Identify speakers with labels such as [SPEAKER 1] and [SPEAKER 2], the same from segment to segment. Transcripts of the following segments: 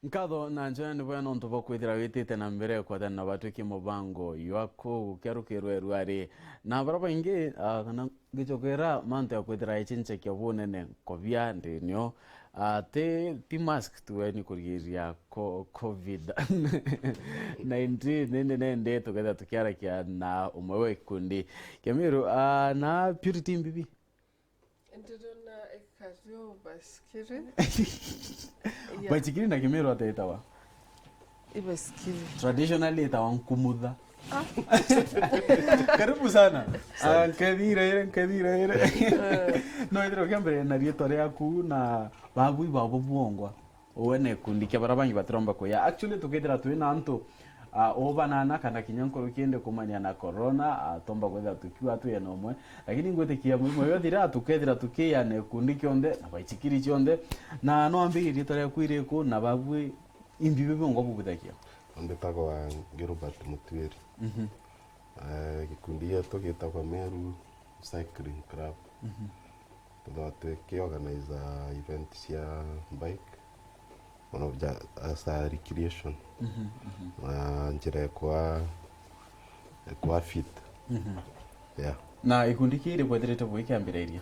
[SPEAKER 1] Nkatho na njona ni bwana ntoba kwithira witite na mbere kwa thana batwiki mubango yako kerukirwe rwari na baraba ingi kana gichokera manto ya kwithira ichinche kya bunene kovya ndinyo ti mask tuweni kuriria covid 19 nende together tukiara kia na umwewe Ikundi kya Meru na purity mbibi
[SPEAKER 2] Ndona ekazio Basiskiri.
[SPEAKER 1] Basiskiri na Kimeru ataitawa.
[SPEAKER 2] Basiskiri.
[SPEAKER 1] Traditionally itawa nkumudha. Karibu sana. Nkadira ire. No idro kambere na rieto ryaku na babu buongwa. Uwene Ikundi kya barabangi batromba ko ya. Actually tukethira twina antu obanana kana kinyankoro kiende kumanya na corona tomba kwetha tukiwa tu enomwe lakini ngwetekia mwimo yothira tukethira tukiyane Ikundi kionde na Basiskiri kionde na no ambiririe tore kwire ku na babwe imbibe bongo buguthakia
[SPEAKER 3] Ndetagwo wa Gilbert Mutweri. Gikundi yetu gitagwo Meru Cycling Club. Tuthi organize event cia bike one of the as a recreation. Njira kwa fit. Yeah.
[SPEAKER 1] Na Ikundi kire kwethirite gwikambiriria.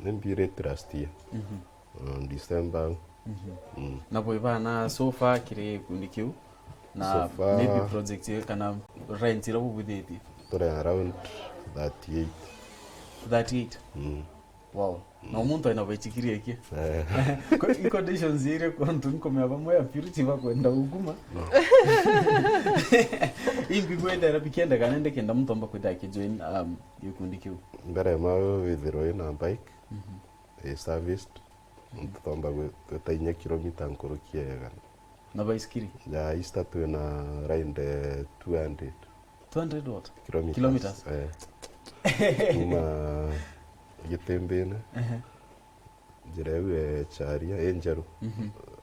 [SPEAKER 3] Nambirite last year. December.
[SPEAKER 1] Na boivana so far kire Ikundi kiu na maybe project kana rent ira bubuthiti.
[SPEAKER 3] Tore around 38.
[SPEAKER 1] Wow. Na umuntu aina Basiskiri eki. Conditions zire kwantu nkomya bamwe ya purity bakwenda uguma. Imbi gwenda bikenda kanende kenda mutomba kwenda kijoin Ikundi kiu.
[SPEAKER 3] Mbere mawe withiro ina bike. Serviced. Mutomba gwetainya kilomita nkorokia yega.
[SPEAKER 1] Na Basiskiri.
[SPEAKER 3] Ya istatu na ride 200.
[SPEAKER 1] 200 what?
[SPEAKER 3] Kilometers. Kuma gitembena. Jirewe charia enjeru.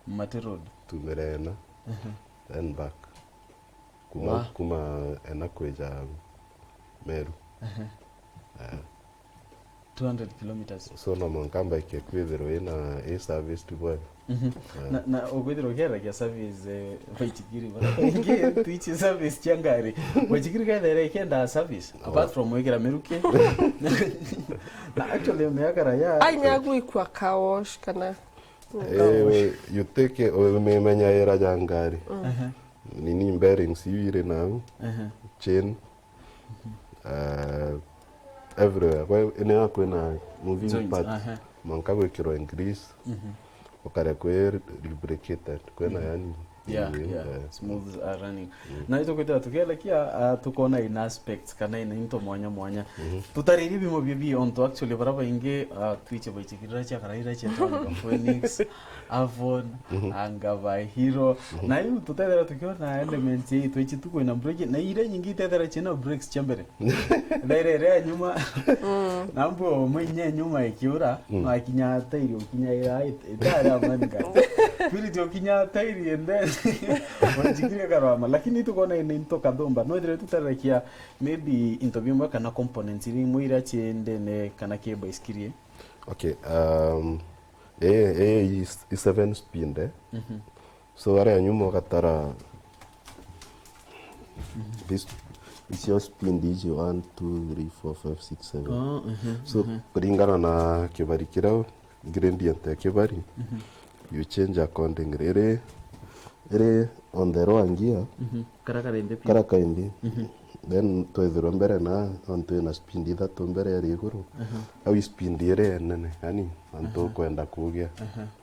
[SPEAKER 1] Mate road.
[SPEAKER 3] Tumerena. And back. Kuma enakweja Meru.
[SPEAKER 1] 200 kilometers.
[SPEAKER 3] So no mankamba kwithiro ina service to boy.
[SPEAKER 1] Na ogwithiro kera kia service Basiskiri bana. Twitch service changari. Basiskiri kathera kenda service apart from wekera Meruke. Na actually meakara ya.
[SPEAKER 2] Ai nyagu ikwa kawash kana.
[SPEAKER 3] You take menya era jangari. Nini bearings yire now. Chain. Everywhere. Kwa ina kwena moving part. Manka gwikirwa grease. Okare kwe lubricated kwena yani.
[SPEAKER 1] Yeah. Smooth running. Na ito kwita tukela kia tukona in aspects kana ina into mwanya. Tutariri bimo bibi onto actually baraba inge Twitch Basiskiri cha karaira cha Phoenix, Avon, Angava Hero. Na hiyo tutadera tukiona elements hii Twitch tuko ina break na ile nyingi tetera chena breaks chambere. Daire nyuma. Nambo mwenye nyuma ikiura na kinya tairi ukinya ira itara manga. Pili ukinya tairi and then Basiskiri karama lakini tukona ina into kadomba no dire tutarakia maybe interview mwa kana components ili mwira chende ne kana ke Basiskiri.
[SPEAKER 3] Okay, is 7 speed. So are nyuma katara this is your speed is 1 2 3 4 5 6 7. So kulingana na kibari kirao gradient ya kibari you change accordingly. Ere on the row gear. Karaka indi. Then to the mbere na onto na speed that mbere ya riguru. Au speed ere nene yani anto kwenda kugia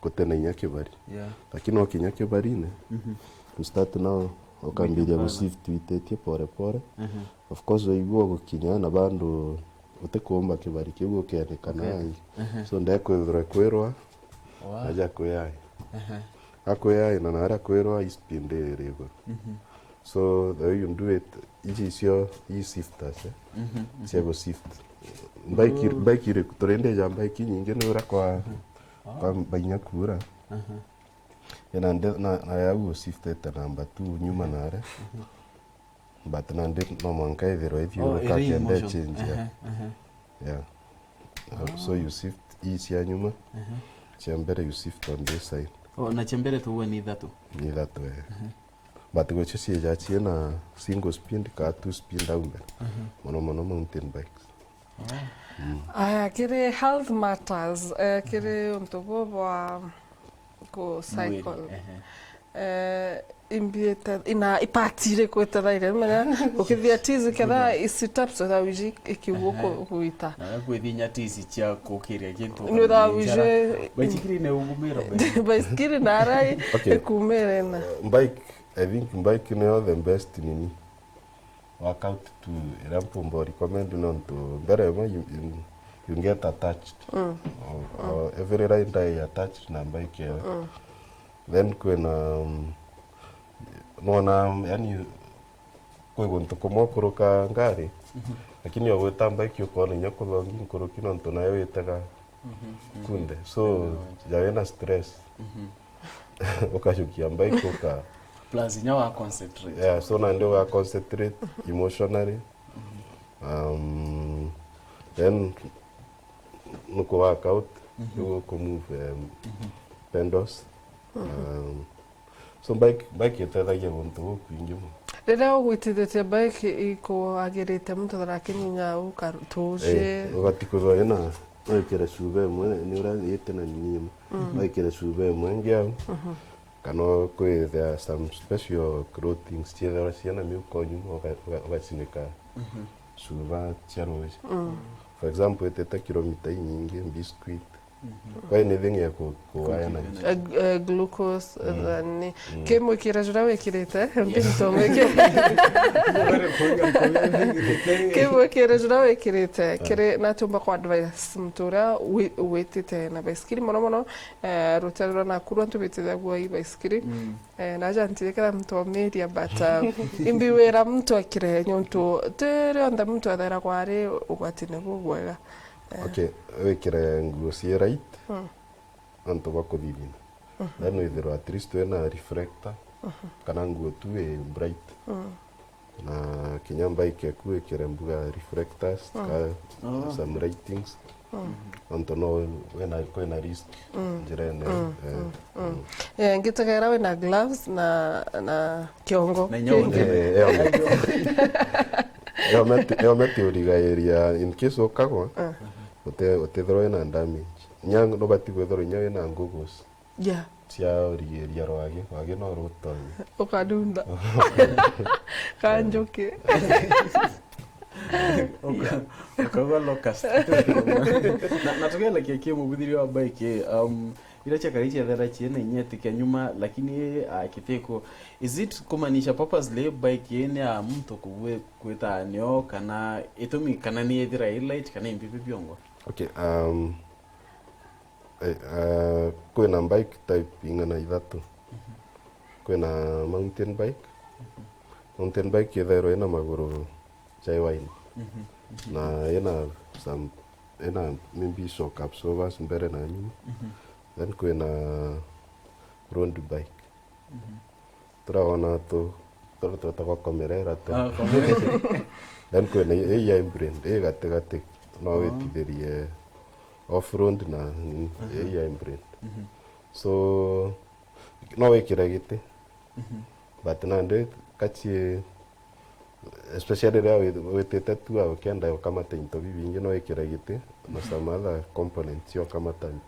[SPEAKER 3] kutena nyakibari. Lakini wakinya kibari ne. To start now okambiria ku shift witete pore. Of course igo gukinya na bando utekomba kibari kigo kyerekana. So ndeko kwerwa. Aja kuyai. Akoya ina nara kwero ispinde rego. So the way you do it, is your shifters. Sebo shift. Bike turende ja bike nyingi nura kwa banyakura. Na ya shift eta number 2 nyuma nare. But nande no manka ivero if you look at change. Yeah. So you shift easy nyuma. Chambere you shift on this side.
[SPEAKER 1] na chembere tuwe ni ithatu
[SPEAKER 3] but gocho cia chiena single speed ka two speed aume mono mountain bikes
[SPEAKER 2] aya kire health matters kire untobo wa go cycle imbieta ina ipatire kwetaraire mena ukithia tizi kada isitapso da wiji ikiwoko kuita
[SPEAKER 1] na kwithinya tizi cia kukiria kintu
[SPEAKER 2] no da wije
[SPEAKER 1] baisikiri ne ugumira
[SPEAKER 2] baisikiri na rai kumere na
[SPEAKER 3] bike. I think bike is the best in workout to ramp recommend not to wherever you get attached or every rider attached na bike then kuna nona yani kwa gonto komo kuruka ngari lakini yaweta bike yuko ni nyakolongi kurukina ntona yawetaka kunde so yawena stress ukashukia bike uka
[SPEAKER 1] plus nyawa concentrate
[SPEAKER 3] so na ndio wa concentrate emotionally then nuko workout you go move pendos so bike itethagia guntu kwingi mu
[SPEAKER 2] rira ugwitithite bike iko agirite muntu tharakinya ukarutuje
[SPEAKER 3] ugatikuzo ina wekera shube mwe ni urayite na nini wekera shube mwe ngia kana kwe there are some special clothing still ciana miuko nyuma ugacinika shuba charoje for example iteta kilomita nyingi biscuit kwa anything ya kuwaya na
[SPEAKER 2] glucose ni kemo kirajura wekirete mbinto meke kemo kirajura wekirete kire natumba kwa advice mtura wetite na baisikiri mono rotara na kuru ntubitira gwa baisikiri na janti kala mtu media but imbiwera mtu akire nyonto tere onda mtu adara kware ukwatine bugwega
[SPEAKER 3] okay wekira nguo cia right anto bakuthithina then withirwa at least wena reflector kana nguo tu bright na kinya bike yaku ikira mbuga reflectors ka some lightings anto no wena risk jirene
[SPEAKER 2] ngitagera wena gloves na kiongo
[SPEAKER 1] na nyongo
[SPEAKER 3] yo meti urigaeria in case okagwa utethoro na damage nyang no bati gwethoro nyawe na ngogos cia urigeria wage no rutonye
[SPEAKER 2] ukadunda kanjoke
[SPEAKER 1] ukagwa locust na tugela kike mubudhiri wa bike ila chakarichi thera chiene nyeti ke nyuma lakini kiteko is it kumanisha purposely bike yene ya mtu kuwe kweta nyo kana itomi kana ni edira light kana imbibi byongo
[SPEAKER 3] okay kwena bike type ingana ithatu kwena mountain bike yethero ina maguru chai wine na ina some ina maybe shock absorbers mbere na nyuma then kwena road bike turaona to tutakomerera ta then kwena AI brand gate no wetithirie off road na AI brand so no wekira gite but nande kachi especially wetete tu au kenda kama tinto bibingi no wekira gite na some other components yo kama tangi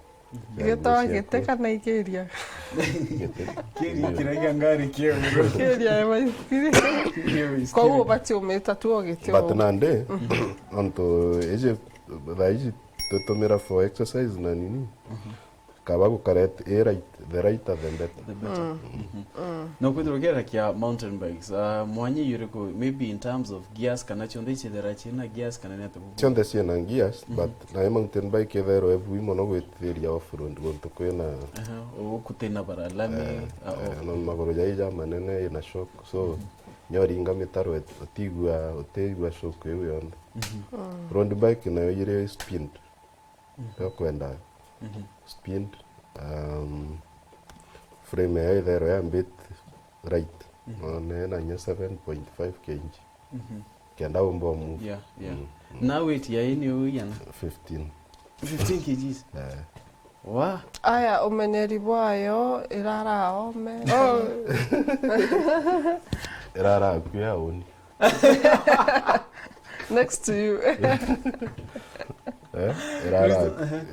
[SPEAKER 2] gitawa gite kana ikiria
[SPEAKER 1] kiragia ngari kio
[SPEAKER 2] kiria baisikiri kwa hiyo bati umeta tu gite
[SPEAKER 3] but nande onto eje daiji tutumira for exercise na nini kabago karet the right than better
[SPEAKER 1] no kudrogera kia mountain bikes mwanyi yuriko maybe in terms of gears kana chonde chedera china gears kana neto
[SPEAKER 3] chonde chena gears but na mountain bike thero every mono gwetheria off road gonto kwena
[SPEAKER 1] kutena bara lami
[SPEAKER 3] no magoro jaija manene ina shock so nyori inga mitaro otigwa shock yo yonde road bike na yire speed kwenda speed frame ya thero ya bit right na 7.5 kg kenda umbo move
[SPEAKER 1] na weight ya ini yana
[SPEAKER 3] 15
[SPEAKER 1] kgs Wa
[SPEAKER 2] aya umenyeri bwayo irara ome
[SPEAKER 3] Irara kuya uni.
[SPEAKER 2] next to you.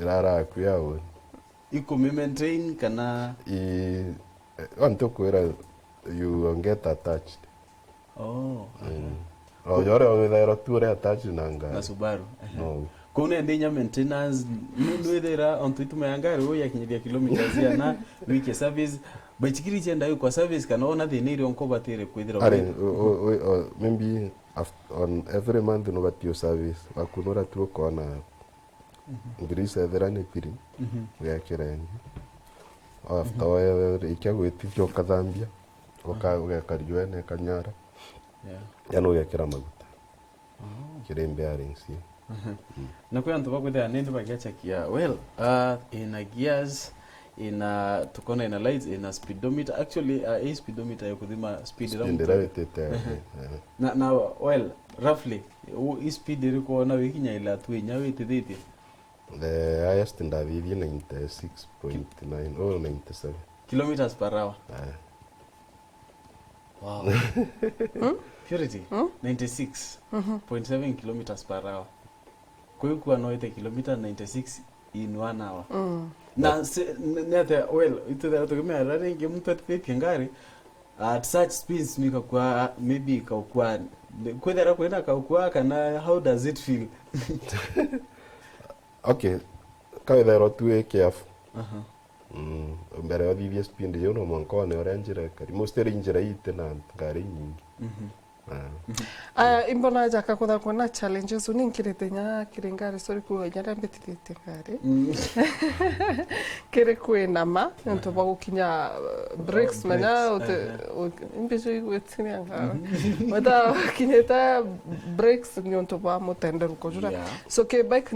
[SPEAKER 3] Irara kuya uni.
[SPEAKER 1] iko maintain kana
[SPEAKER 3] Want to you get attached.
[SPEAKER 1] oh
[SPEAKER 3] Yore withera ture attached nanga.
[SPEAKER 1] na Subaru
[SPEAKER 3] No.
[SPEAKER 1] kuna ndenya maintenance nwethera onto itumayangari wo yakinyiria kilometers na wiki service baichikiri chenda yo kwa service kana ona thini iri onko batire kwithira
[SPEAKER 3] Maybe on every month no but your service akunora tu kona ngirisa therani piri ya kireni after we ikagwitithio kathambia ukakariwe kanyara yano yakira maguta kirembe arensi
[SPEAKER 1] na kwa ntu bakwithira nindi bagiachakia well in a gears in a tukona in a lights in a speedometer actually a speedometer ya kuthima speed na well roughly speed iri kuona wikinya ila twinya witithiti
[SPEAKER 3] the highest in the video 96.9 or 97
[SPEAKER 1] kilometers per hour. Wow. Purity 96.7 kilometers per hour. Kwa hiyo kwa noite kilomita 96 in 1 hour. Na nete well ito tukimea running mtu atipia ngari at such speeds nika kwa maybe kwa kwenda kwenda kwa kana how does it feel?
[SPEAKER 3] Okay, kawithera tu careful. Mbere ya thithia speed yo no mwanko ne orange kari mostly njira ite na ngari nyingi.
[SPEAKER 2] Imbona jaka kutha kuona challenges uninkirite nya kiringari sorry ku nyara mbetithite ngari kire kwina ma nto bagukinya breaks manya imbizo igwetini anga wada kinyeta breaks nyonto ba motender ko jura so ke bike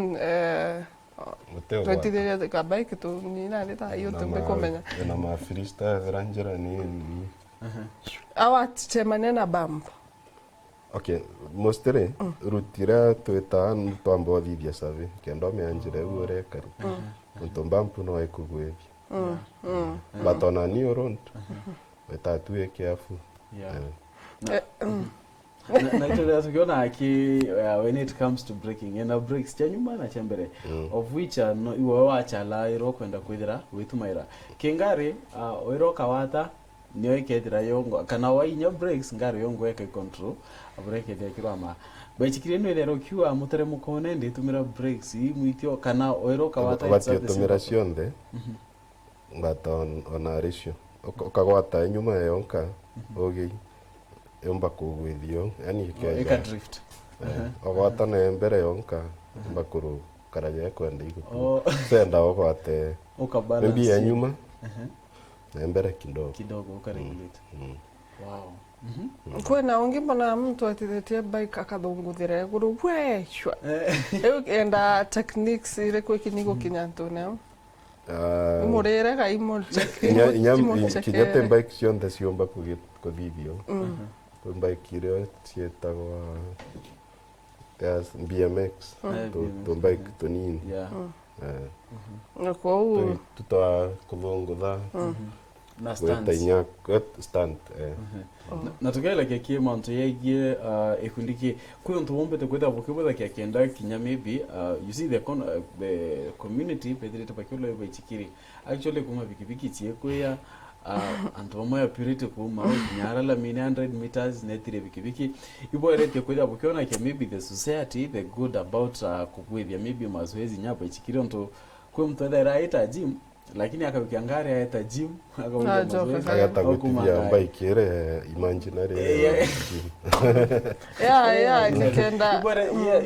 [SPEAKER 2] Eetithia ka bike tu ni na leta hiyo tumbe komenya
[SPEAKER 3] na ma freestyle ranger ni
[SPEAKER 2] awat chemane na bump.
[SPEAKER 3] Okay, mostly rutira tweta ntwamba thithia save kendo meanjire ure kari ntomba mpuno aikugwethi batona ni oront weta tuwe careful
[SPEAKER 1] na ito tukiona aki when it comes to braking and brakes cha nyuma na chambere of which no iwo wachala iro kwenda kwithira witumaira kingari iro kawata niyo ikethira yongo kana wainya brakes ngari yongo eka control brake de kirama baichikire no ero kiwa mutere mukone ndi tumira brakes muitio kana oiro kawata
[SPEAKER 3] tumira sionde but on a ratio ukagwata nyuma yonka ogi yomba kugwithio yani
[SPEAKER 1] eka drift
[SPEAKER 3] ogwata na mbere yonka bakuru karaje kwenda igutu senda ogwate
[SPEAKER 1] ukabalance
[SPEAKER 3] maybe ya nyuma na mbere kidogo
[SPEAKER 1] ukaregulate wow
[SPEAKER 2] kwena ungi mbona mtu atithetie bike akathunguthira iguru weshwa enda techniques ile kwikinigo kinyantune murere ga imo
[SPEAKER 3] kinyate bike cionthe ciomba kuthithio bike irio cietagwa BMX to bike tunini
[SPEAKER 2] kwa
[SPEAKER 3] tuta kuthungutha
[SPEAKER 1] na
[SPEAKER 3] stand
[SPEAKER 1] na tukela ke kie mount yegie ekundiki kuyonto wombete kwenda bukibwa kia kenda kinya maybe you see the community pedrita pakilo baichikiri actually kuma bikibiki tie kuya antomo ya purity kuma nyara la 100 meters netire bikibiki iboerete kwenda bukiona ke maybe the society the good about kukwithia maybe mazoezi nyapa ichikiri onto kwa mtu adaira gym lakini akawikia ngari aeta gym
[SPEAKER 3] akatagutia bike ire imaginary
[SPEAKER 2] kenda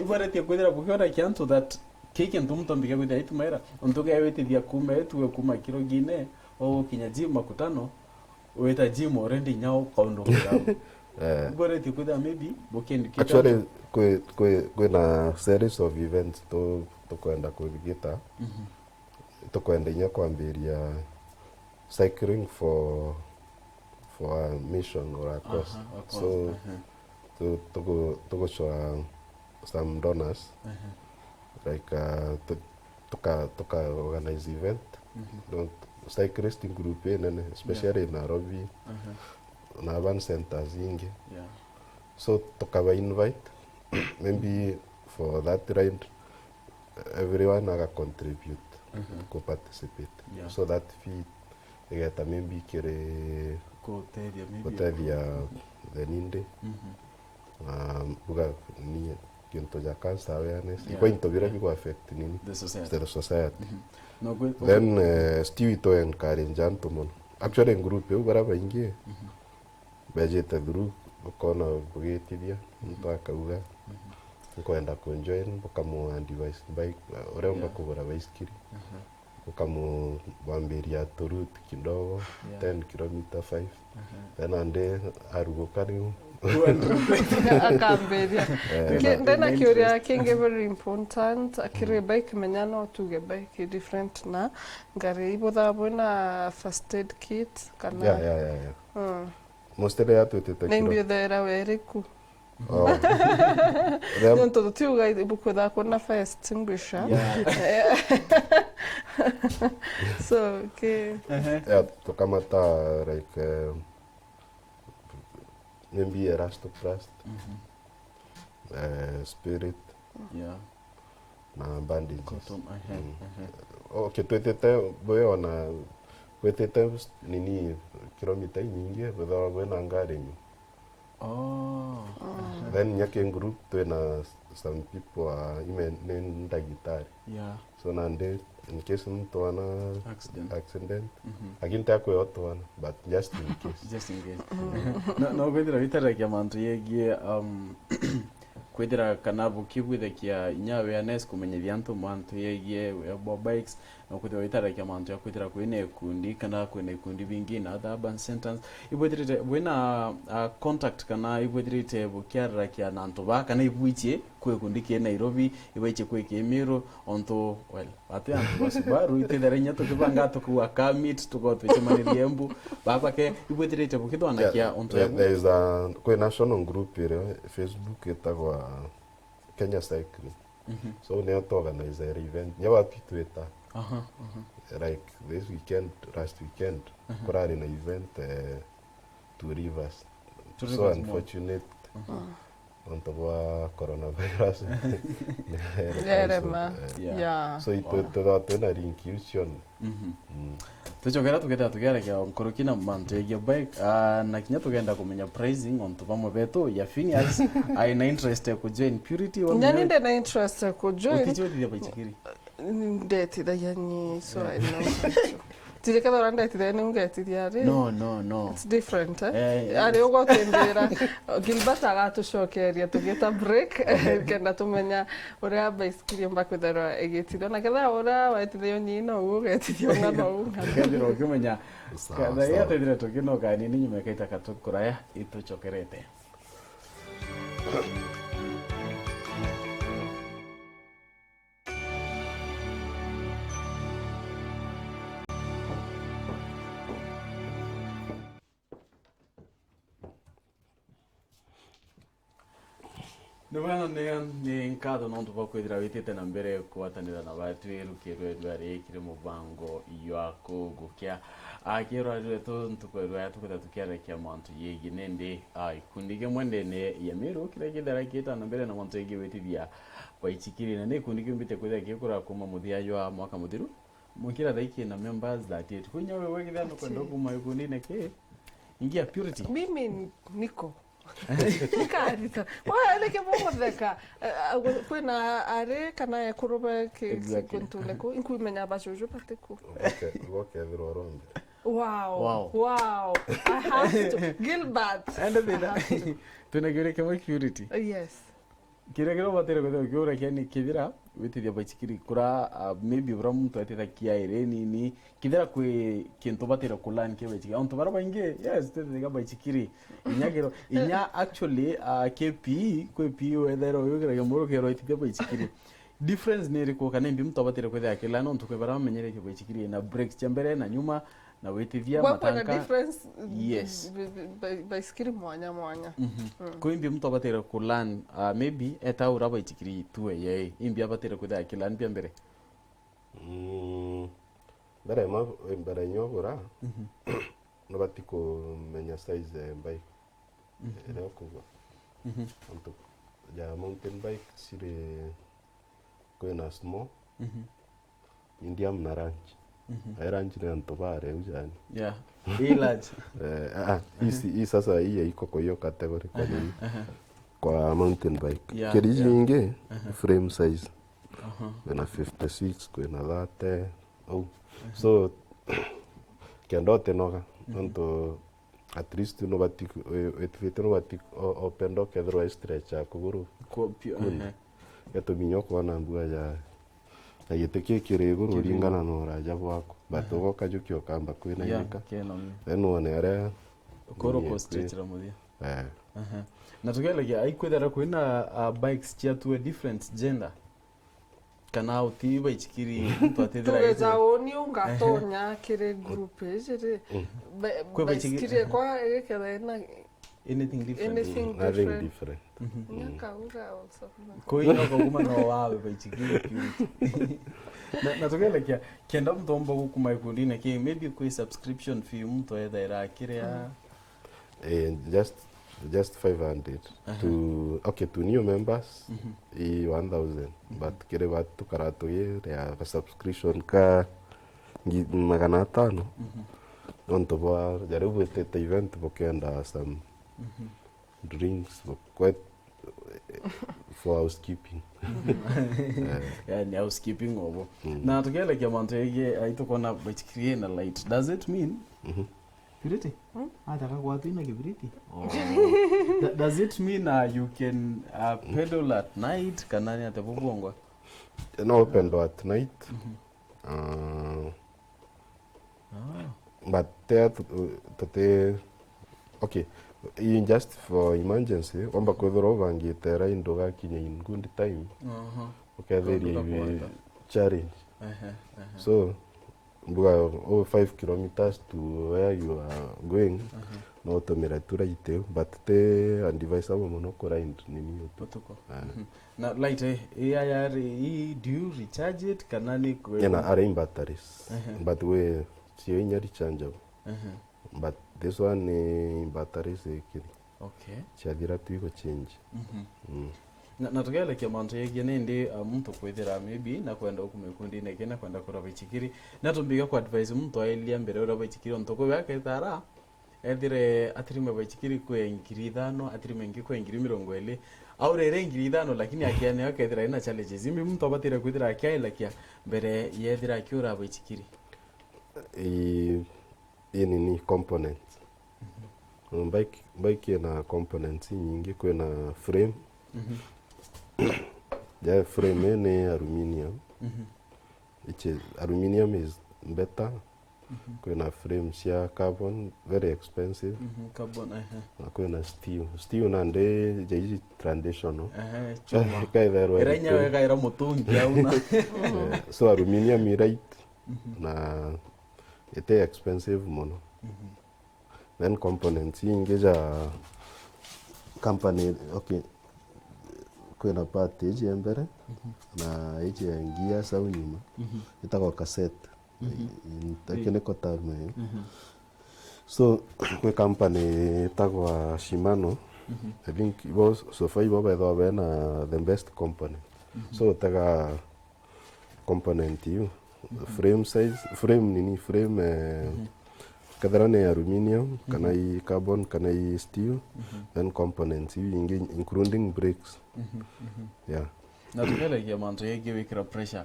[SPEAKER 1] ibara tia kwithira bukiona kianto that keke ntumto mbika kwithira itumaira ontoka yawetithia kuma etuwe kuma kiro gine o kinya gym makutano weta gym already nyao kaundo kwa ibara tia kwithira maybe bokendi kita
[SPEAKER 3] actually kwena series of events to kwenda kuthigita tukwenda inya kwambiria cycling for a mission or a cause so to show some donors like tuka organize event don't cyclist group nene especially in Nairobi na urban centers ingi so tukaba invite maybe for that ride everyone aga contribute ko participate so that fee igeta maybe kire kutedia the ninde buga ni kinto ja cancer awareness iko intobira biko affect nini the society
[SPEAKER 1] no good
[SPEAKER 3] then still to encourage gentlemen actually in group eu baraba ingie budget group ukona bugetidia mtu akauga ukoenda kujoin ukamu device bike uremba kugura baiskiri ukamu bambiria turut kidogo 10 km 5 then ande arugukani
[SPEAKER 2] akamberia ndena kiuria kinge very important akire bike menyano tuge bike different na ngari ibotha bona first aid kit kana
[SPEAKER 3] mostly atwetete
[SPEAKER 2] nembio thera weriku Nonto tuga ibukwetha kuna fire extinguisher so okay
[SPEAKER 3] tukamata like maybe Erastoplast spirit na bandages okay twetete boyo na wetete nini kilomita nyingi wetha wena ngari then nyake group twena some people nenda gitari so nande in case mtu ana accident again takwe watu wana but just in case
[SPEAKER 1] no kwethira vitara kia mantu yegie kwethira kana bukibwithe kia nya awareness kumenyithia antu mantu yegie abo bikes no kwethira vitara kia mantu ya kwethira kwine ikundi kana kwine ikundi bingi na other urban centers ibwethirite wina contact kana ibwethirite bukiara kia nantu ba kana ibwiche kwe kundi kia Nairobi ibwiche kwe kia Meru onto well ate antu basubaru itethera nya tukibanga tukuwa kamit tukotwechemaniri embu baba ke ibwethirite bukithwana kia onto
[SPEAKER 3] there is a kwe national group here Facebook etagwa Kenya Cycling so they to organize an event nyawa pitweta like this weekend last weekend kurari na event to Rivers so unfortunate on top of coronavirus so it na inclusion
[SPEAKER 1] tuchokera tukenda kia nkorokina mantu yegia bike na kinya tugenda kumenya pricing on tupamo beto ya Phineas aina interest ku join Purity
[SPEAKER 2] on nyani ndena interest ku join
[SPEAKER 1] ukichoti ya Basiskiri
[SPEAKER 2] ndeti da yani so I know tire kada randa tire ne ngeti diare
[SPEAKER 1] no
[SPEAKER 2] it's different ari ugo tembera Gilbert agato shokeria tugeta break kenda tumenya ora Basiskiri mbakwethera egetido na kada ora waitithio nyino ugetidio ngano
[SPEAKER 1] ngabiro kumenya kada ya tire tukino kani ninyi mekaita katukuraya ituchokerete Nubana ni nkado nonto bakwethira witite na mbere kwatanira na batu erukirwe dwari kire mubango yako gukia akero areto ntukwera tukata tukiara kia mantu yegi nende ikundige mwende ne ya Meru kire kidara kita na mbere na mantu yegi witithia Basiskiri na ne kundige mbite kwethira kikura kuma muthia yo mwaka muthiru mukira thaiki na members that it kunyawe wegithia no kwenda kuma ikundi neke ingia Purity
[SPEAKER 2] mimi niko Karita. Wale ke bomotheka. Kwena are kana ekuroba ke kuntuleko inkumenya bashojo pateko.
[SPEAKER 3] Okay, viroronde.
[SPEAKER 2] Wow. I have to Gilbert.
[SPEAKER 1] And then tunagere kama Purity.
[SPEAKER 2] Yes.
[SPEAKER 1] Kira batero ko gyora kiani kidira witithia Basiskiri kura maybe ura muntu atitha kia ireni ni kidira kwe kintu batero kulani ke Basiskiri onto baraba inge yes tethiga Basiskiri inyagero inya actually KP kwe PO ethero yogira yomoro kero itithia Basiskiri difference ni riko kana mbi muntu batero kwethia kila no ntukwe bara menyere ke Basiskiri na breaks chambere na nyuma na witithia matanka
[SPEAKER 2] difference
[SPEAKER 1] yes
[SPEAKER 2] Basiskiri mwanya
[SPEAKER 1] ko imbi mtu abatera kulan maybe eta ura Basiskiri tuwe ye imbi abatera kwethia kila mbia mbere
[SPEAKER 3] mbere nyogora nobati kumenya size bike ero kuva anto ya mountain bike sire kwena small medium na range range ni anto bare ujani
[SPEAKER 1] hii large
[SPEAKER 3] hii sasa hii iko kwa hiyo category kwa nini kwa mountain bike kiriji inge frame size kwena 56 kwena 30 so kendote noga anto at least no bati etvete no bati opendo kedro stretch akuguru yato minyo kwa na mbua ya ayeteke kireguru ringana no raja bwako batogo kajukyo kamba kwena yika then one area
[SPEAKER 1] koro ko stretch ra mudia na tugelagia aikwethera kwina bikes chia to a different gender kana uti Basiskiri twatethera
[SPEAKER 2] tugeza oni ungatonya kire group ejere Basiskiri kwa ekera na
[SPEAKER 1] anything different
[SPEAKER 2] nyakaura also
[SPEAKER 1] koino koguma no wawe Basiskiri na tugelagia kenda mtombo gukuma Ikundi na ke maybe kwa subscription fee mtu ethera kiria
[SPEAKER 3] just 500 to new members 1000 but kire watu karatu ye ya subscription ka magana 5 onto ba jaribu tete event bokenda some drinks quite for housekeeping
[SPEAKER 1] yani housekeeping obo na tugela kia manto yeye aitokona Basiskiri na light does it mean Biriti? Ataka kwa tuina kibiriti. Does it mean you can pedal at night? Kanani atapobongwa?
[SPEAKER 3] No pedal at night. But okay, just for emergency, omba kwethoro vangitera indoga kinye in good time. Okay, there challenge. So over 5 kilometers to where you are going no tomeratura ite but te device abo monokora nini
[SPEAKER 1] yotuko na light do you recharge it kanani
[SPEAKER 3] na are batteries but we sio inya rechargeable but this one batteries
[SPEAKER 1] okay
[SPEAKER 3] chadira tuiko change
[SPEAKER 1] na tugela kia manto yegi nende mtu kwethera maybe na kwenda huko Ikundi na kena kwenda kura Basiskiri na tumbiga kwa advise mtu aelia mbere ura Basiskiri ontoko yake tara ethire atrime Basiskiri kwe ngiri 5 atrime ngi kwe ngiri 20 au rere ngiri 5 lakini akiane yake ethira ina challenges imi mtu abatire kwethera akiaila kia mbere yethira akiura Basiskiri
[SPEAKER 3] ni components bike na components nyingi kwena frame the frame ni aluminium aluminium is better kwena frame sia carbon very expensive
[SPEAKER 1] carbon
[SPEAKER 3] kwena steel na nde jeji traditional
[SPEAKER 1] chuma eranya weka era mutungi auna
[SPEAKER 3] so aluminium is right na ite expensive mono then components ingeja company okay kwena part eji embere na eji ngia sau nyuma itako cassette takene kotame so kwe company itako Shimano I think was so far ibo na the best company so taka component you frame size frame kadra ne aluminium kana i carbon kana i steel then components including brakes
[SPEAKER 1] na tugela kia manto yegi wikira pressure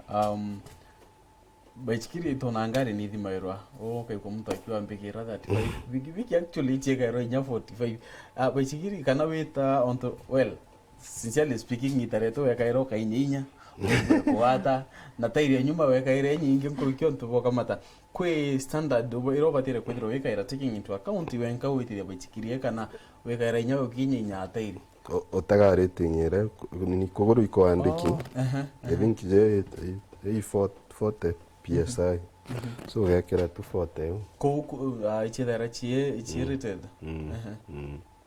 [SPEAKER 1] Basiskiri tona ngari ni thimairwa okay kwa mtu akiwa mbikira 35 wiki actually cheka ro nya 45 Basiskiri kana wita onto well sincerely speaking itareto weka iro kainya kuata na tairi nyuma weka ire nyingi nkurukio ntubo kamata kwe standard iro batire kwedro weka ira taking into account wenka witire Basiskiri kana weka ira nyawo kinya tairi
[SPEAKER 3] otaga rating ire ni kogoro iko andiki I think je 40 psi so wekera tu 40
[SPEAKER 1] ko ichidara chie rated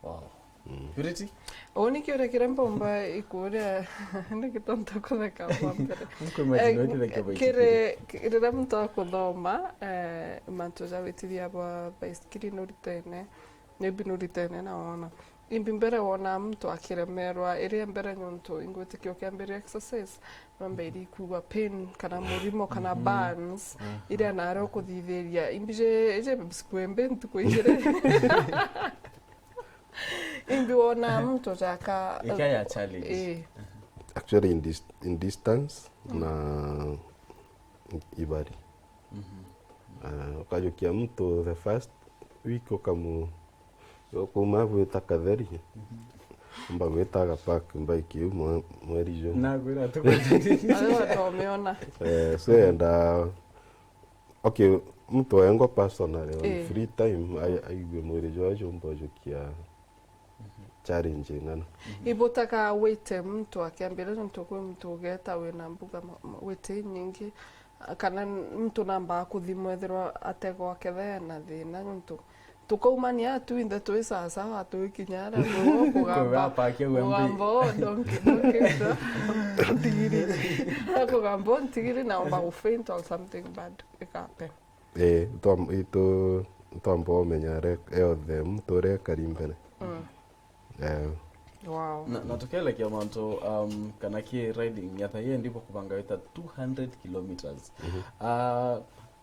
[SPEAKER 1] wow Purity?
[SPEAKER 2] Oni kiore kirembo mba ikuria ni kitonto kutheka mbere.
[SPEAKER 1] Mko imagine wewe theka
[SPEAKER 2] Rĩrĩa mũndũ akũthoma mantu ja wĩtithia bwa baiskiri nuritene nĩmbi nuritene na wona imbi mbere wona mtu akiremerwa ĩrĩa mbere nyonto ingwĩtĩkio kĩambere exercise nombe iri kuwa pain kana mũrimo kana burns ĩrĩa naro kũthithĩria imbi je bisikwembe ntuko igere imbi wona mtu jaka
[SPEAKER 1] ikaya challenge.
[SPEAKER 3] Actually in distance na ibari. Ukajukia mtu the first week ukamu kuma gwita katheri mba gwitaga park mba ikiu mweri jo
[SPEAKER 1] Na gwira tukutindi.
[SPEAKER 2] ayo tumeona
[SPEAKER 3] so and okay mtu engo personal on free time aigwe mweri jo ajo mba jukia challenge ngana
[SPEAKER 2] ibotaka wite mtu akiambia mtu kwa mtu ugeta wina mbuga wite nyingi kana mtu namba kuthimwethirwa ategwa kethe na thina mtu tukaumania tu inde tu sasa tuikinyara no kugamba kugamba donki tigiri kugamba tigiri na umba ufaint or something bad ikape
[SPEAKER 3] tombo menyare eothe mtu re karimbere
[SPEAKER 2] wow
[SPEAKER 1] na tukele kia manto kana ki riding yata ye ndipo kupanga wita 200 kilometers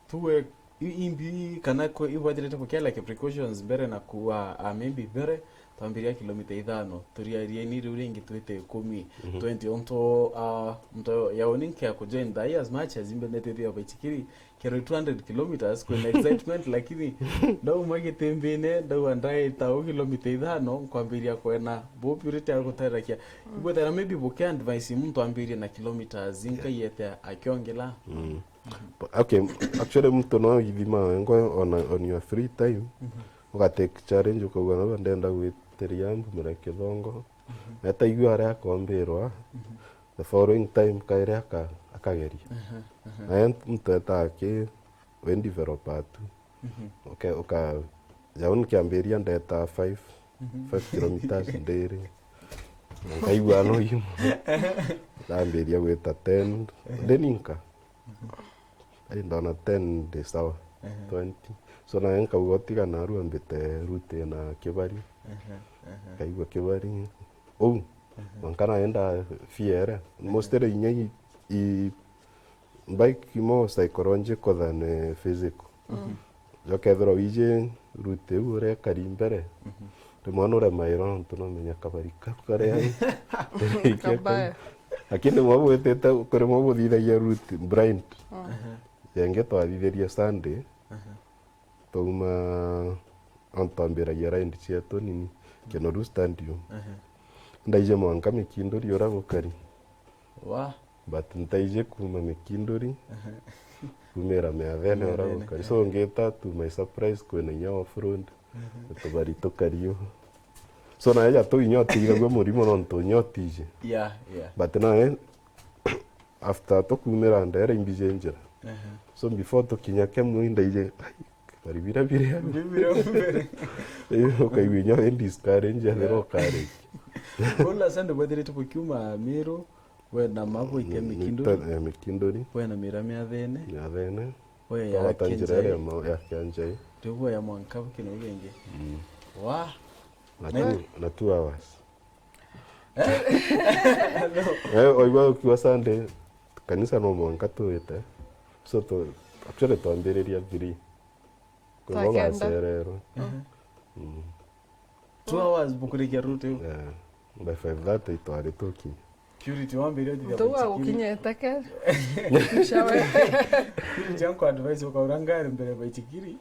[SPEAKER 1] tuwe imbi kana ko iwadirete ko kela ke precautions mbere na kuwa maybe bere tambiria kilomita 5 turia rieni ruringi twete 10 20 onto yaoninke ko join die as much as imbe neteria Basiskiri kero 200 kilometers kwa excitement lakini dau magitembene dau andai tao kilomita 5 kwambiria kwena bo purity akutarakia ibotera maybe boke advice mtu ambiria na kilometers zinka yete akiongela.
[SPEAKER 3] Okay, actually mtu no githima ngo on your free time ukatake challenge ukauga ndenda gwiteria mbu mereke thongo eta igwa ara kombirwa the following time kaire akageria and mtu atake when developer tu okay jaun kiambiria ndeta 5 kilometers ndere kaigwa no yimo tambiria gweta 10 deninka ndona 10 de sawa 20 so na enka ugotiga na ru ambite route na kibari kaigwa kibari wankana enda fiera mostere inyai I bike mo psychological than physical jo kedro ije route ure karimbere tumono re mairo ntunomenya kabari kare
[SPEAKER 2] kabaya
[SPEAKER 3] akinde mwabu eteta kore mwabu thithagia route blind yenge twathitheria Sunday tuma antambiragia ride cietu nini Kenoru stadium ndaije mwanka Mikindori ora gukari but ntaije kuma Mikindori kumera meathene ora gukari so ngeta to my surprise kwena nya off road tubari tukario so na ya to inyotiga gwe murimo no ntonyotije but na after to kumera ndere imbije njera so before to kinya kemwe ndaije bari birabire okay we know in this carriage and ro carriage
[SPEAKER 1] Bola sande badire tuko kiuma Meru we na mapo ike
[SPEAKER 3] Mikindori
[SPEAKER 1] we na mirame athene we
[SPEAKER 3] ya tanjirere ma ya kanje
[SPEAKER 1] tuko ya mwankabu kino genge wa
[SPEAKER 3] na 2 hours oiwa ukiwa Sunday kanisa no mwanka tuite so to actually to ambiriria biri kwa gaserero
[SPEAKER 1] 2 hours bukurikia route
[SPEAKER 3] by 5:30 itwari toki
[SPEAKER 1] Purity wambirio ndi
[SPEAKER 2] tuwa ukinyeta ke
[SPEAKER 1] shawe janko advice ukaurangari mbere Basiskiri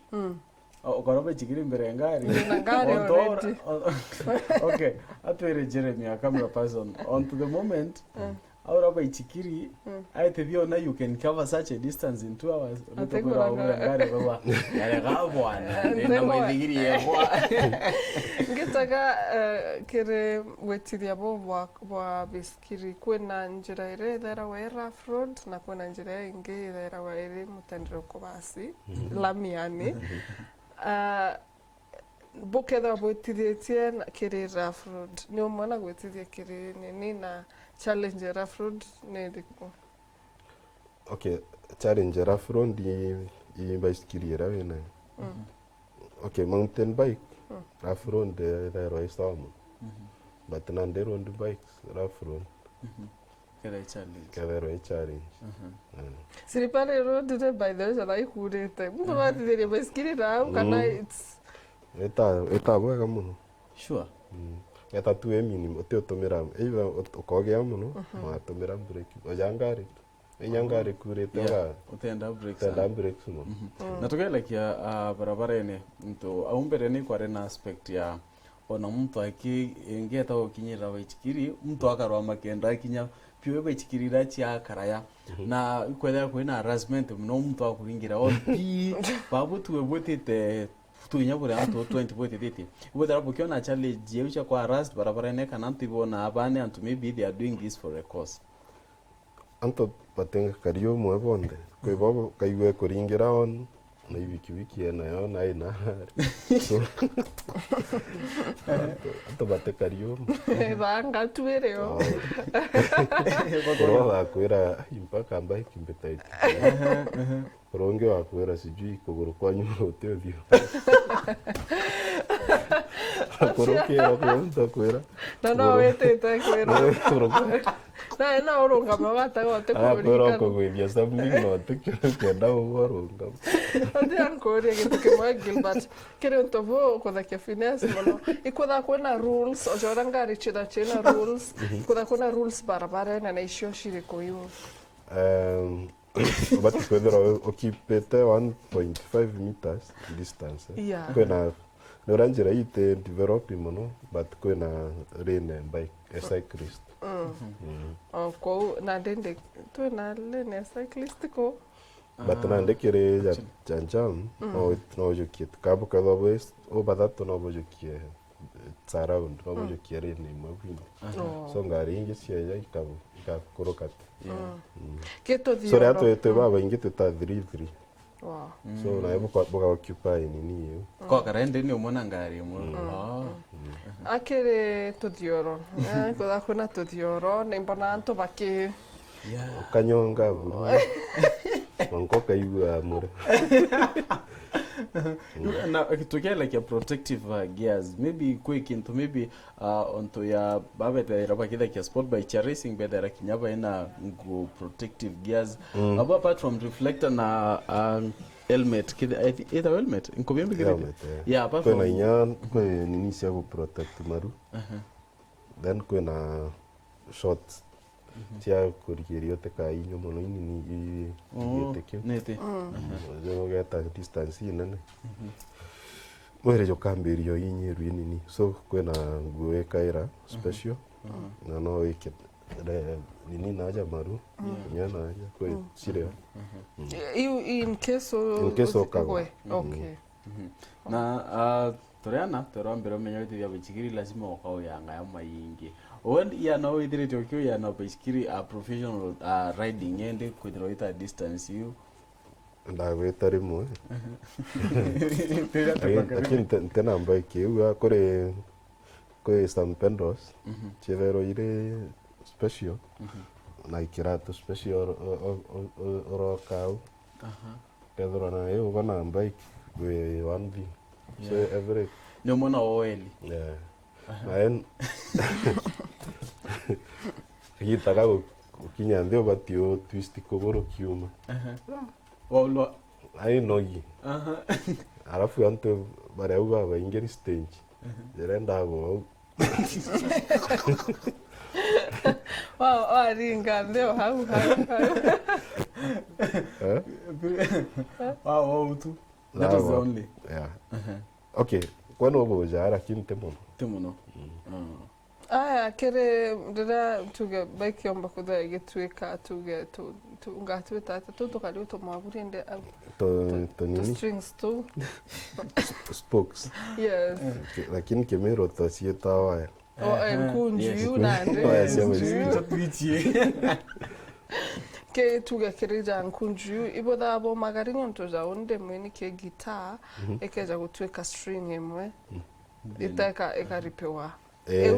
[SPEAKER 1] ukara Basiskiri mbere ngari
[SPEAKER 2] already
[SPEAKER 1] okay atwere Jeremy a camera person on to the moment aura Basiskiri aitethio na you can cover such a distance in 2 hours utakura ngari baba yale gabwana ndio Basiskiri yekwa
[SPEAKER 2] ngitaga kire wetithia bo bwa Basiskiri kwena njira ire thera wa rough road na kwena njira ingi thera wa ire mutendero ko basi lamiani buketha bwitithietie kiri rough road ni umwana gwitithia kiri nini na challenge ya rough road ni ndiku.
[SPEAKER 3] Okay, challenge ya rough road i baiskeli era wena. Okay, mountain bike rough road there is some. But nande road bikes rough road. Kera challenge.
[SPEAKER 2] Siripale road de by the way like kurete. Mtu watithia baiskeli na kana it's
[SPEAKER 3] Eta bwega muno.
[SPEAKER 1] Sure.
[SPEAKER 3] Eta tu minimum utumira either ukogea muno watumira brake. Ojangari. Enyangari kurete ga
[SPEAKER 1] Utenda breaks.
[SPEAKER 3] tenda brakes muno.
[SPEAKER 1] Na tukielekea barabara ene mtu aumbere ni kwa rena aspect ya ona mtu ingeta ukinyira Baisikiri mtu akarwa makenda akinya piwe Baisikiri rachi akaraya na kwenda kwina harassment no mtu akuringira on pi babu tuwe botete tuinya bure antu 20 botete ubodara bukiona challenge yecha kwa harassed barabara ene kana mtu ibona abane and maybe they are doing this for a cause.
[SPEAKER 3] Anto patenga kario mwe bonde. Kwe babo kaiwe kuringira on na wiki ena yo na ina. So anto bate kario.
[SPEAKER 2] vanga tuereo.
[SPEAKER 3] Koro wakwira impaka bike imbetai. Koronge wakwira sijui kuguru kwanyu hotelio. Koroke wakwira kwira.
[SPEAKER 2] No wetete kwira. Na urunga mawata wote
[SPEAKER 3] Koro ko gwithia something no tikenda urunga.
[SPEAKER 2] Ati ankore gitu kema Gilbert. Kere ntovo kuthakia finesse mono. Ikutha kwena rules ojora ngari chida chena rules. Ikutha kwena rules barabara na naisho shiriko hiyo.
[SPEAKER 3] But kwethera ukipete 1.5 meters distance. Kwena noranjira ite developing mono but kwena lane bike a cyclist.
[SPEAKER 2] Ko na dende to na lane cyclist ko.
[SPEAKER 3] But na ndekere ya janjam no jukit kabu kadwa west o badato no bojukie around no bojukie lane mabini. So ngari ingi cia ya ikabu ikakorokata.
[SPEAKER 2] Keto dio.
[SPEAKER 3] So rato te baba ingi tuta 3-3.
[SPEAKER 2] Wow.
[SPEAKER 3] So na ebo kwa boga occupy nini hiyo.
[SPEAKER 1] Kwa karende ni umona ngari mu.
[SPEAKER 2] Akere tuthioro. Kutha kwena tuthioro na imbona antu baki
[SPEAKER 3] Kanyonga buru. Manko kaiwa mure.
[SPEAKER 1] Na tukia like a protective gears maybe quick into maybe onto ya babete raba kida kia sport bike racing bedera kinyaba ina go protective gears apart from reflector na helmet kida either helmet inkobembe kida yeah apart from
[SPEAKER 3] kuna nyan kwa nini sia go protect maru then kuna short tia kurikirio te kai nyomo no ini yetekyo
[SPEAKER 1] nete
[SPEAKER 3] yo geta distance nene mwere jo kamberio inyiru nini so kwena nguwe kaira special na no ike nini naja maru nyana aja kwa sire
[SPEAKER 2] in case of
[SPEAKER 3] kago
[SPEAKER 2] okay
[SPEAKER 1] na Toriana torambero menyo ya Baisikiri lazima wakao yanga ya maingi when ya no idire tokyo ya no Baisikiri a professional riding ende kudroita distance you
[SPEAKER 3] ndagwetari mwe lakini tena bike uga kore San Pedros chevero ile special na ikirato special oro kau pedro na eu bana bike we 1V so every
[SPEAKER 1] no mona oil
[SPEAKER 3] yeah and hitaka ukinya ndio batio twist kogoro kiuma
[SPEAKER 1] waulo
[SPEAKER 3] ai nogi alafu anto bareuga baingeri stage jerenda go
[SPEAKER 2] ringa ndio hau
[SPEAKER 1] wow tu that is the only
[SPEAKER 3] yeah okay kwano boja lakini
[SPEAKER 1] temono
[SPEAKER 2] aya kere ndira tuge bike yomba kutha igitwika tuge ngatwita tukari utomagurinde
[SPEAKER 3] to nini
[SPEAKER 2] strings tu
[SPEAKER 3] spokes
[SPEAKER 2] yes
[SPEAKER 3] lakini kemero to sietawa
[SPEAKER 2] kunju nande ke tuge kirija nkunju ibo da bo magari ngonto za onde mweni ke guitar ekeja gutweka string emwe itaka ekaripewa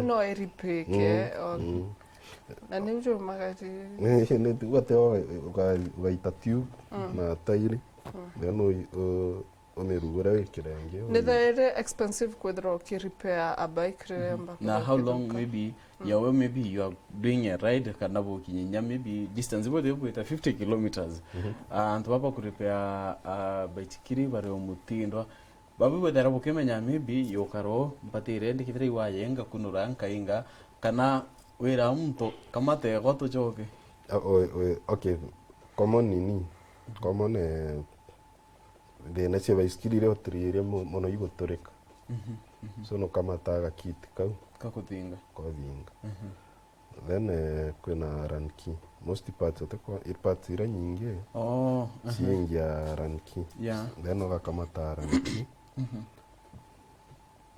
[SPEAKER 2] no eripeke na ni ujo magari
[SPEAKER 3] ne tugateo ugaita tube na tairi then omerugura wikirenge
[SPEAKER 2] ne the expensive kwedro ki repair a bike remember
[SPEAKER 1] na how long maybe maybe you are doing a ride kana bo kinyanya maybe distance bo debo ita 50 kilometers and papa ku repair Basiskiri bare omutindo babu bodara bukemenya maybe yokaro mpatire ndikitire wayenga kunura nkainga kana wera mto kama te goto joke
[SPEAKER 3] okay common de na se Basiskiri le otrire mono igotoreka so no kama taga kit
[SPEAKER 1] kakuthinga
[SPEAKER 3] then kuna ranki most parts parts ira nyingi singia ranki then okakamata ranki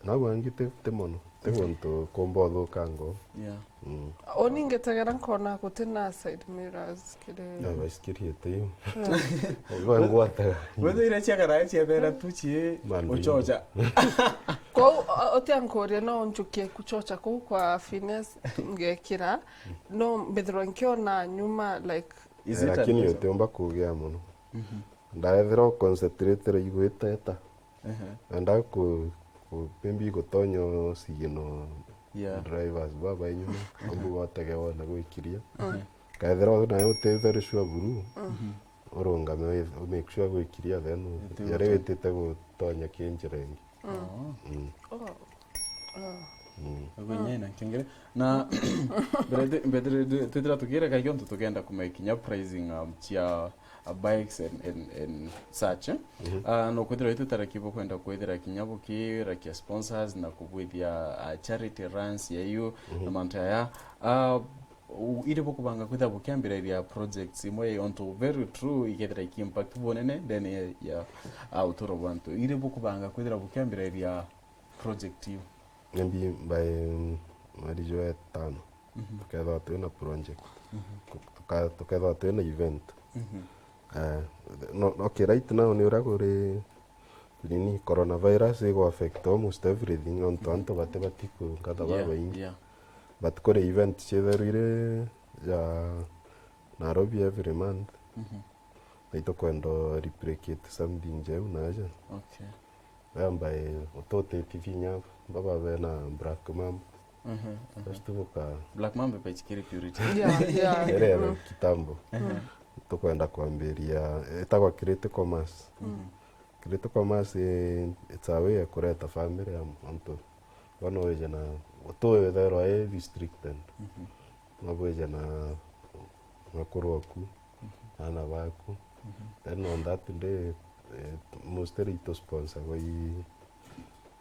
[SPEAKER 3] na wangite temono tegonto kombodo kango
[SPEAKER 2] oninge tagara nkona kutena side mirrors kide
[SPEAKER 3] na Basiskiri ete ngwata
[SPEAKER 1] wewe ira chakara chebera tuchi ochocha
[SPEAKER 2] ko otiankoria no njukie kuchocha ko kwa fitness ngekira no bedro nkiona nyuma like
[SPEAKER 3] is it lakini yote omba kugia muno ndaethero concentrate igweta eta anda ku pembi gotonyo sigino drivers baba inyuma ombu wategewa na gwikiria kaethero na yote very sure buru oronga make sure gwikiria then yarewetete gutonya kinjirengi
[SPEAKER 1] Agonyena kengere na bedre tetra tukira ka yonto tugenda kumakinya pricing chia bikes and such no kwedra itu tarakibo kwenda kwedra kinyabo ki rakia sponsors na kubwithia charity runs ya hiyo na mantaya ire bokubanga kwitha bukiambira projects imwe onto very true igethra ki impact bonene then ya autoro wanto ire bokubanga kwithra bukiambira project you
[SPEAKER 3] maybe by marijo etano tuketha twina project tuketha twina event no okay right now ni uragore nini coronavirus ego affect almost everything on tanto batiko kada baba ingi but kore event chederire ya Nairobi every month ito kwendo replicate something je unaja amba otote tifinya baba bena black mamba tuka
[SPEAKER 1] black mamba Basiskiri purity
[SPEAKER 3] era kitambo tukwenda kuambiria etagwa create commerce create commerce it's a way ya kureta family onto wano weje na otowe thero district mabweje na makoroku ana baku then on that day mostly to sponsor we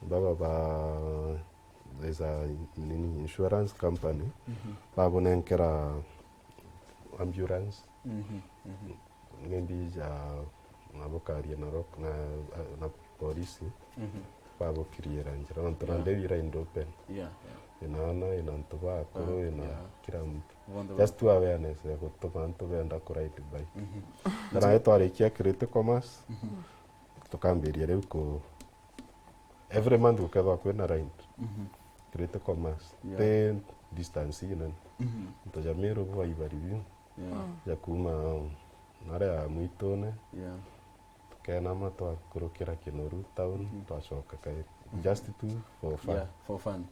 [SPEAKER 3] baba there's a insurance company babo nenkera ambulance maybe ja nabokari na rock na polisi babo kiriera njira onto na ndevira indopen ina ntuba koro ina kila mtu just to awareness ya kutoka ntu benda ku ride bike na eto arikia create commerce tukambiria reu ko every month uketha kwina ride create commerce then distance ina nto ja Meru kwa ibaribi ya kuma nare ya mwitone tukena matwa kurukira Kinoru town twacoka kai just for fun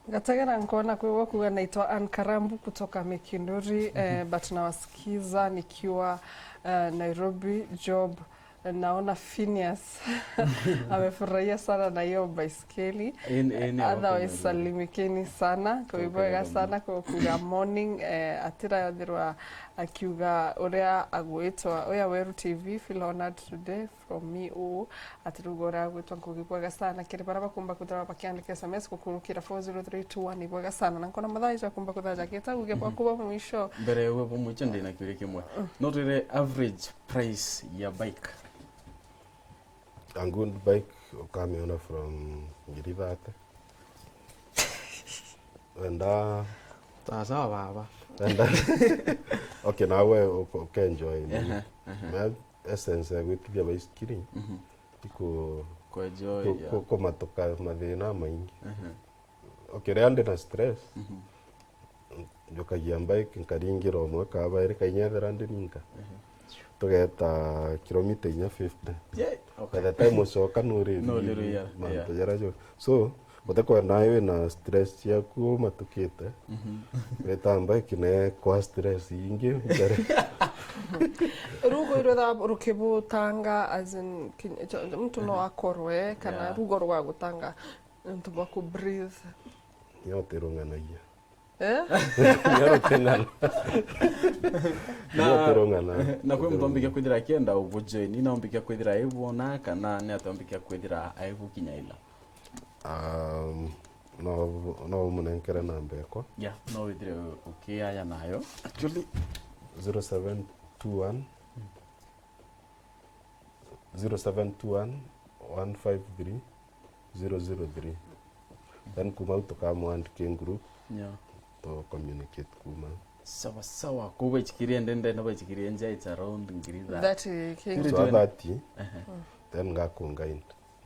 [SPEAKER 2] Gatagera nkona kwa kuwa naitwa Ankarambu kutoka Mikinduri but nawasikiza nikiwa Nairobi job naona Phineas amefurahia sana na hiyo baiskeli otherwise salimikeni sana kwa hivyo sana kwa kuga morning atira yathirwa akiuga uria agwitwa oya Weru TV feel honored today from me atirugora agwitwa ngugibwaga sana kiri baraba kumba kuthara bakiandika SMS kukurukira 40321 ibwaga sana na nkona mathaija kumba kuthaja kita ugebwa kuba mwisho
[SPEAKER 1] mbere we bomwiche ndina kire kimwe not the average price ya bike
[SPEAKER 3] a good bike ukameona from Girivate and
[SPEAKER 1] sawa baba
[SPEAKER 3] and Okay, nawe ukenjoy na essence ya gwitithia baisikiri iko
[SPEAKER 1] kwa joy
[SPEAKER 3] ko matoka mathina maingi. Okay, ria ndi na stress njokagia bike nkaringira omwe kabaire kainyethera ndiringa tugeta kilomita 450 by the time ucoka nuri manto jarajo so Watakwenda nayo na stress yaku matukite. Wetamba kine kwa stress ingi mbere.
[SPEAKER 2] Rugo irotha rukibutanga as in mtu no akorwe kana rugo rwa gutanga mtu baku breathe.
[SPEAKER 3] Yote runganagia.
[SPEAKER 1] Na kwe mtu ambika kwithira kienda ubujeni na ambika kwithira ibona kana ne atambika kwithira aibu kinyaila.
[SPEAKER 3] No munenkere namba yakwa.
[SPEAKER 1] Yeah, no withire ukiaya nayo. Actually
[SPEAKER 3] 0721 153 003. Then kuma tukamwandike group.
[SPEAKER 1] Yeah.
[SPEAKER 3] To communicate kuma.
[SPEAKER 1] Sawa. Ko wechikirie ndende na wechikirie nja it's around ngiriza.
[SPEAKER 2] That king.
[SPEAKER 3] So that then ngakungain.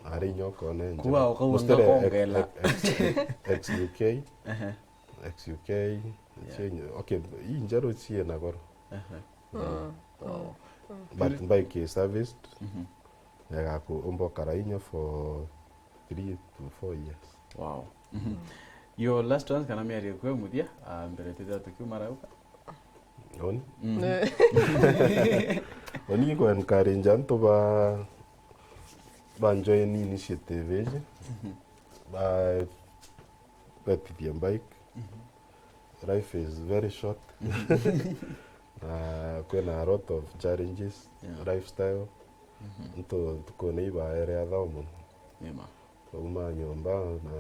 [SPEAKER 3] Ari nyoko nende.
[SPEAKER 1] Kuwa ukongela.
[SPEAKER 3] XUK. XUK. Okay, hii njaro chie na goro. But bike serviced. Yagaku umbo karainyo for 3 to 4 years.
[SPEAKER 1] Wow. Your last one kana miari kwe mudia mbere tida tukimarauka.
[SPEAKER 3] Oni. Oni ko encourage anto ba join initiative je. Ba petite bike. Life is very short. Kuna a lot of challenges, lifestyle. Nto tukone iba area dhaumu.
[SPEAKER 1] Yema.
[SPEAKER 3] Uma nyomba na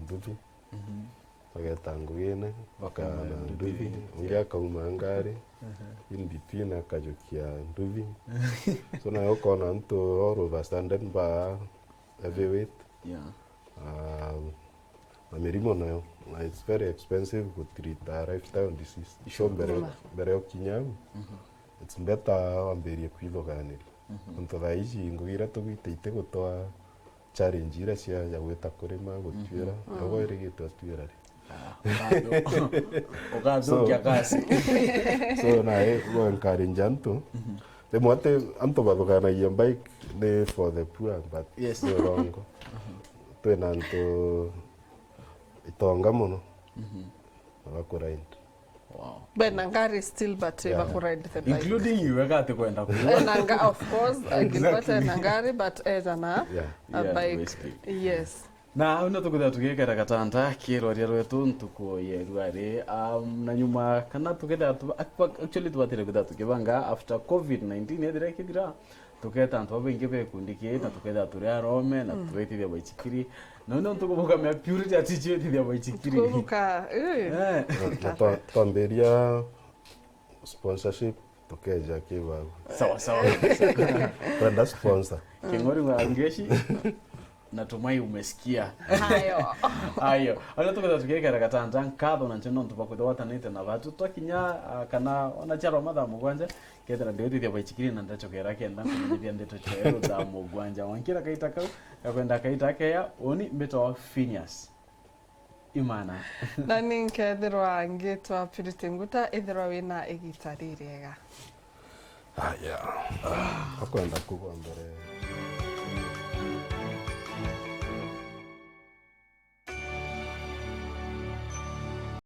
[SPEAKER 3] nduvi. Pagetangwine wakana nduvi. Ungia kauma ngari. In between akajokia nduvi. So na yoko na nto all overstanding ba heavyweight.
[SPEAKER 1] Yeah.
[SPEAKER 3] Amirimo nayo. It's very expensive to treat a lifestyle disease. Isho mbere okinyamu. It's better amberi kwitho ganiri. Nto thaici ngugira tugiteite gutoa challenge ira cia ya gwita kurima gutwira ago irigitwa twira ri.
[SPEAKER 1] Ugazokia kasi.
[SPEAKER 3] So na go encourage anto. The mote anto badoganagia bike ne for the poor but
[SPEAKER 1] yes
[SPEAKER 3] no wrong. Twena anto itonga muno. Abakuraint.
[SPEAKER 1] Wow.
[SPEAKER 2] But Nangari still but ride the bike.
[SPEAKER 1] Including you, wakati kwenda ku.
[SPEAKER 2] Nanga of course, Gilbert Nangari but Ezana a bike.
[SPEAKER 1] Basically.
[SPEAKER 2] Yes.
[SPEAKER 1] Na una tukutha tukikera gatanda kirwaria rwetu ntuko yerwari na nyuma kana tuketha actually twatire kutha tukibanga after COVID-19 yethira kithira tuketa antu abaingi bekundikie na tuketha turi arome na twetithia Basiskiri na no tukubuka me purity attitude Basiskiri
[SPEAKER 2] Tukubuka
[SPEAKER 3] tamberia sponsorship tukeja kiwa
[SPEAKER 1] sawa
[SPEAKER 3] kwenda sponsor
[SPEAKER 1] kingori wa angeshi natumai umesikia hayo ala tukatha tukikera gatanda nkatho na ncheno ntubakutha watanite na batu twakinya kana onacharo matha mugwanja kethera ndiotithia Basiskiri na ndachokera kenda kunyithia ndeto chero za mugwanja wankira kaitaka yakwenda kaitaka ya oni mbeto Phineas imana
[SPEAKER 2] na ninkethirwa ngitwa Purity Nguta ithirwa wina igita ririega
[SPEAKER 3] akwenda kugwa mbere